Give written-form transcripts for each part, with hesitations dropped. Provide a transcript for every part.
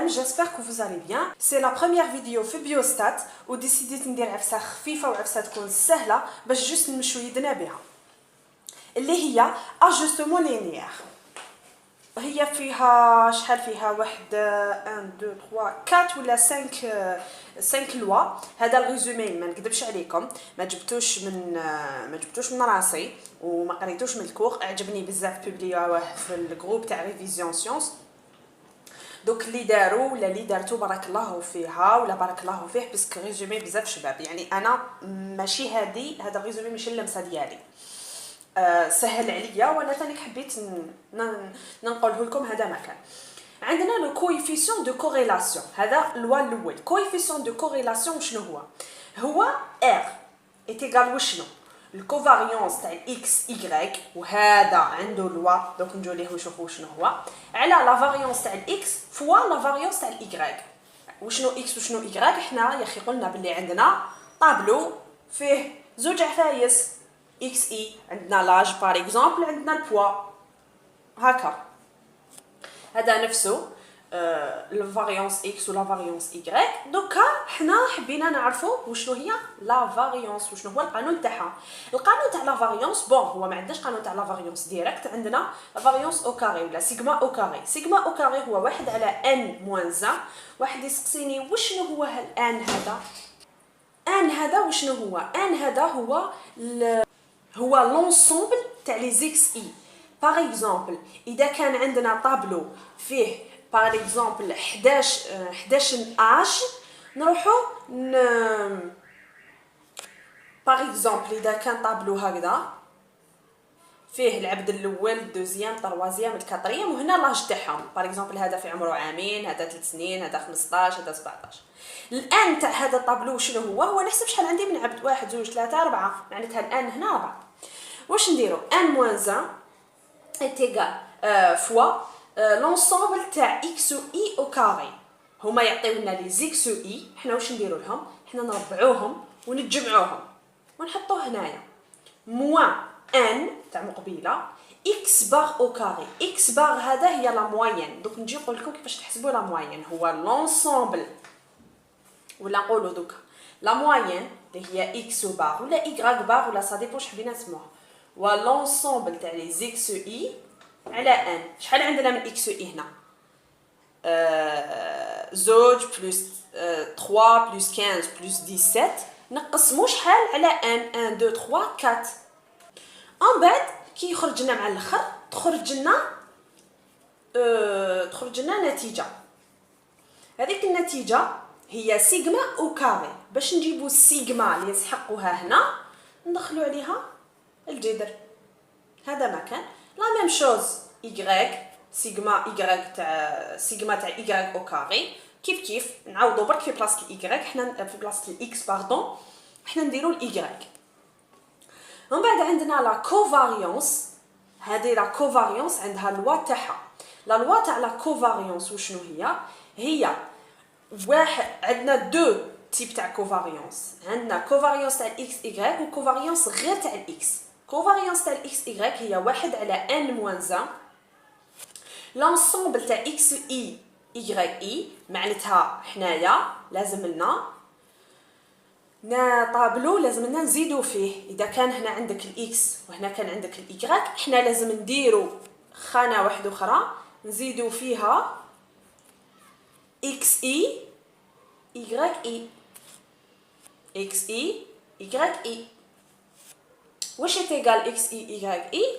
السلام. j'espère que vous allez bien. C'est la première vidéo في بيوستات وديسيديت ندير عفسه خفيفه وعفسه تكون سهله باش جست نمشو يدنا بها اللي هي اجستمون لينيير. هي فيها شحال فيها واحد 1 2 3 4 ولا 5 لوا. هذا الريزومي ما نكذبش عليكم ما جبتوش من راسي وما قريتوش من الكور. عجبني بزاف بوبليوه في الجروب تاع ريفيزيون سيونس. دوك اللي داروا ولا اللي دارتو بارك الله فيها ولا بارك الله فيه باسكو ريزومي بزاف شباب. يعني انا ماشي هذا الريزومي ماشي اللمسه ديالي. سهل عليا وانا ثاني حبيت ننقله لكم. هذا مكان عندنا لو كويفيسيون دو كوريلاسيون. هذا اللوا الاول. كويفيسيون دو كوريلاسيون شنو هو ار ايتيغال وشنو الكوفاريونس تاع الاكس اي وهذا عنده لوا. دوك نجيو ليه ونشوفوا شنو هو على لا فاريونس تاع الاكس فوا لا فاريونس تاع الاي. وشنو اكس وشنو اي؟ حنا يا اخي قلنا باللي عندنا طابلو فيه زوج عفايس اكس اي. عندنا لاج بار اكزومبل، عندنا البوا هكا. هذا نفسه الفاريونس اكس ولا فاريونس اي. دوكا حنا حبينا نعرفوا وشنو هي لا فاريونس وشنو هو القانون تاعها. القانون تاع لا فاريونس هو ما عندناش قانون تاع لا فاريونس ديريكت. عندنا لا فاريونس او كاري ولا سيغما او كاري. سيغما او كاري هو 1 على ان موان زا. واحد يسقسيني وشنو هو الان هذا؟ ان هذا وشنو هو؟ ان هذا هو لونسومبل تاع لي زيكس اي. باغ اكزومبل اذا كان عندنا طابلو فيه باغ اكزومبل 11 اج نروحو باغ اكزومبل اذا كان طابلو هكذا فيه العبد الاول الدوزيام الثروازيام الكاتريام وهنا لاج تاعهم. باغ اكزومبل هذا في عمره عامين، هذا 3 سنين، هذا 15، هذا 17. الان تاع هذا الطابلو شنو هو نحسب شحال عندي من عبد 1 2 3 4 معناتها الان هنا 4. واش نديرو ان موان زان ايتيغال فوا لونسومبل تاع اكس و اي او كاري. هما يعطيونا لي زيكس و اي. حنا واش نديرو لهم؟ حنا نربعوهم ونتجمعوهم ونحطوه هنايا موان ان تاع مقبيله اكس بار او كاري. اكس بار هذا هي لا موين. دوك نجي نقول لكم كيفاش تحسبوا لا موين. هو لونسومبل ولا نقولوا دوك لا موين اللي هي اكس بار ولا اي بار ولا سا ديبون حبينا نسموها. ولونسومبل تاع لي زيكس و اي على ان. شحال عندنا من اكس و اي هنا؟ زوج بلس 3 بلس 15 بلس 17 نقسمو شحال على ان 1 2 3 4. من بعد كي يخرج لنا مع الاخر تخرج لنا نتيجه. هذيك النتيجه هي سيغما او كاري. باش نجيبو السيغما اللي نسحقوها هنا ندخلو عليها الجذر. هذا مكان لا ميم شوز اي سيغما اي تاع اي او كاري. كيف نعوضو برك في بلاصه الاي حنا في بلاصه الاكس باردون حنا نديرو الاي. من بعد عندنا لا كوفاريونس. هذه لا كوفاريونس عندها لوا تاعها. لا لوا تاع لا كوفاريونس وشنو هي واحد. عندنا دو تيب تاع كوفاريونس. عندنا كوفاريونس تاع الاكس اي وكوفاريونس غير تاع الاكس. كوفاريونس تاع الاكس اي هي 1 على ان موان زا لونسومبل تاع اكس اي اي. معناتها حنايا لازم لنا طابلو لازم لنا نزيدو فيه. اذا كان هنا عندك الاكس وهنا كان عندك الاي حنا لازم نديرو خانه واحده اخرى نزيدو فيها اكس اي اي اكس اي اي. واش تيغال اكس اي اي؟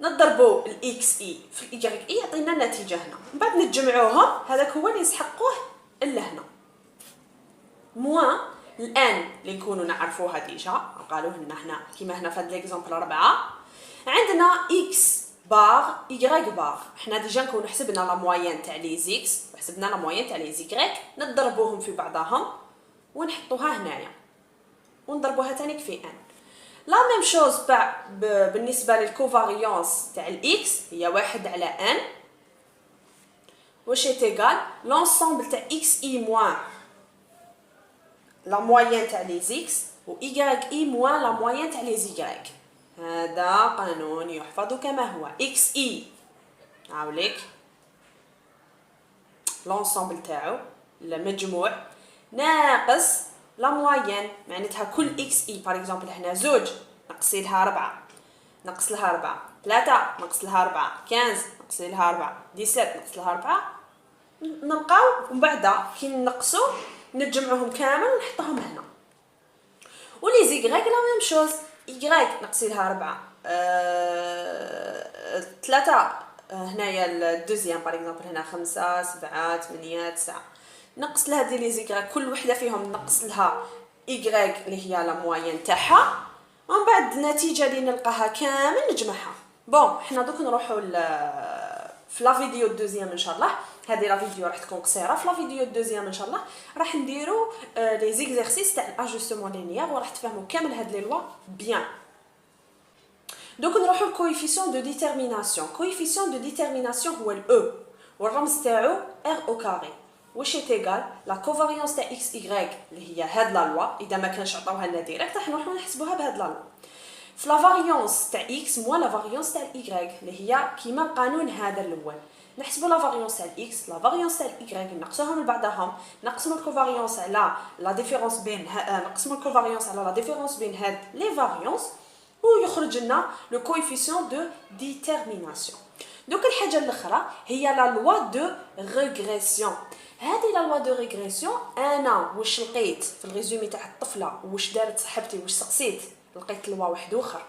نضربوا الاكس اي في الاي اي يعطينا النتيجه هنا. من بعد نتجمعوهم هذاك هو اللي يسحقوه الا هنا موان الان اللي نكونوا نعرفوها ديجا قالوه لنا هنا كيما هنا في هذا ليكزامبل 4 عندنا اكس بار اي بار. حنا ديجا نكونوا حسبنا لا موين تاع لي زيكس وحسبنا لا موين تاع لي زيكريك. نضربوهم في بعضهم ونحطوها هنايا ونضربوها ثاني في ان. لا ميم شوز بالنسبه للكوفاريونس تاع الاكس هي 1 على ان واش تيغال لونسومبل تاع اكس اي موان لا موين تاع لي زيكس و اي موان لا موين تاع لي زيكريك. هذا قانون يحفظ كما هو. اكس اي عاوليك لونسومبل تاعو المجموع ناقص لا موين، معناتها كل اكس اي باغ اكزومبل هنا زوج نقصي لها 4 نقص لها 4 3 نقص لها 4 15 نقص لها 4 17 نقص لها 4 نلقاو ومن بعد كي نقصوا نجمعوهم كامل ونحطوهم هنا. ولي زيغريك لا ميم شوز، يغريك نقصي لها 4 3 هنايا الدوزيام باغ اكزومبل هنا 5 7 8 9 نقص لها دي لي زيغريك كل وحده فيهم نقص لها يغريك اللي هي لا موين تاعها، ومن بعد النتيجه اللي نلقاها كامل نجمعها. بون حنا دوك نروحوا في لا فيديو الدوزيام ان شاء الله. هذه لا فيديو راح تكون قصيره. في لا فيديو الدوزيام ان شاء الله راح نديروا لي زيكزيرسيس تاع الاجوستمون لينيير وراح تفهموا كامل هاد لي لوا بيان. دوك نروحوا الكويفيسيون دو ديتيرميناسيون. كويفيسيون دو ديتيرميناسيون هو الاو والرمز تاعو ار او كاري. واش يتيغال لا كوفاريونس تاع اكس واي اللي هي هاد لا لوا، اذا ما كانش عطاوها لنا ديريكت راح نروحوا نحسبوها بهاد لا لوا. في لا فاريونس تاع اكس موا لا فاريونس تاع الاي اللي هي كيما القانون هذا الاول. نحسبوا لا فاريونس تاع الاكس لا فاريونس تاع الاي نقصوهم من بعضهم، نقسموا الكوفاريونس على لا ديفيرونس بين نقسموا الكوفاريونس على لا ديفيرونس بين هاد لي فاريونس ويخرج لنا لو كويفيسيون دو ديتيرميناسيون. دوك الحاجه الاخرى هي لا لوا دو ريغريسيون. هذه لا لوا دو ريغريسيون انا واش لقيت في الريزومي تاع الطفله واش دارت صاحبتي واش سقسيت لقيت لوا واحد اخر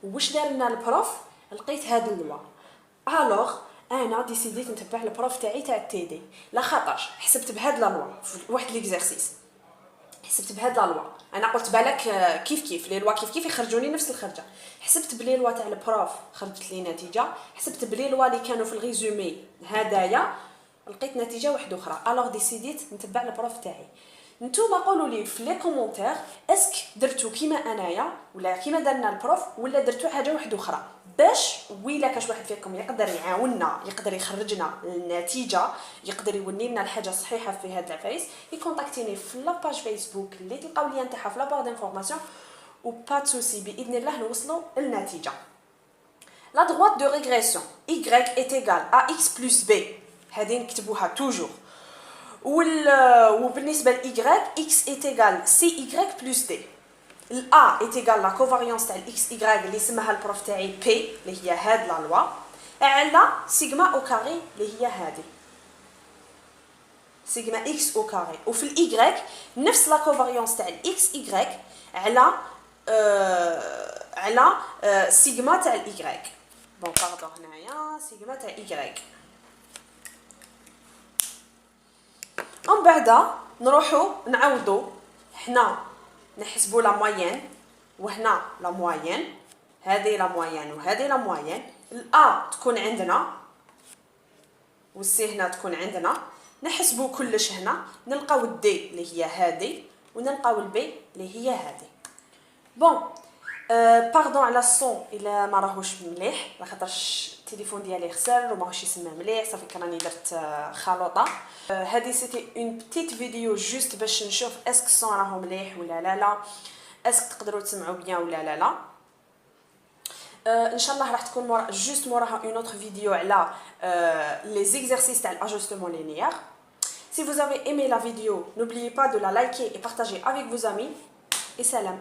واش دار لنا البروف لقيت هاد اللوا. الوغ انا ديسيديت نتبع البروف تاعي تاع التي دي لا خاطرش حسبت بهاد لا لوا في واحد ليكزارسيس، حسبت بهاد لا لوا انا قلت بالك كيف لي لوا كيف يخرجوني نفس الخرجه. حسبت بلي لوا تاع البروف خرجت لي نتيجه، حسبت بلي لوا اللي كانوا في الريزومي هدايا لقيت نتيجه واحده اخرى. الوغ ديسيديت نتبع البروف تاعي. نتوما قولوا لي في لي كومونتير اسك درتو كيما انايا ولا كيما درنا البروف ولا درتو حاجه واحده اخرى، باش ويلا كاش واحد فيكم يقدر يعاوننا يقدر يخرجنا النتيجه يقدر يولي لنا الحاجه الصحيحه في هذا الفيس يكونتاكتيني في لاباج فيسبوك اللي تلقاو لي نتاعها في لابار دانفورماسيون وبا سوسي باذن الله نوصلوا النتيجه. لا droite de régression y est égal à x plus b هذه نكتبوها توجور. وبالنسبه ل y x est égal cy plus d. ال a est égal la covariance تاع x y اللي سماها البروف تاعي p اللي هي هاد لا لوا على سيغما او كاري اللي هي هذه سيغما x او كاري. وفي ال y نفس لا كوفاريونس تاع ال x y على سيغما تاع ال y. بون باردون هنايا سيغما تاع y. ومن بعد نروحوا نعوضوا حنا نحسبوا لا موين وهنا لا موين هذه لا موين وهذه لا موين. الأ تكون عندنا والسي هنا تكون عندنا، نحسبوا كلش هنا نلقاو الدي اللي هي هذه ونلقاو البي اللي هي هذه. بون باردون على الصون الا ما راهوش مليح لاخاطرش التليفون ديالي خسر وماهوش يسمع مليح صافي كراني درت خلطه. هذه سيتي اون بتيت فيديو جوست باش نشوف اسك الصون راهو مليح ولا لا اسك تقدروا تسمعوا بيان ولا لا. ان شاء الله راح تكون موراها اون اوتر فيديو على لي زيكزارسيس تاع الاجوستمون لينيير. Si vous avez aimé la vidéo, n'oubliez pas de la liker et partager avec vos amis. Et salam.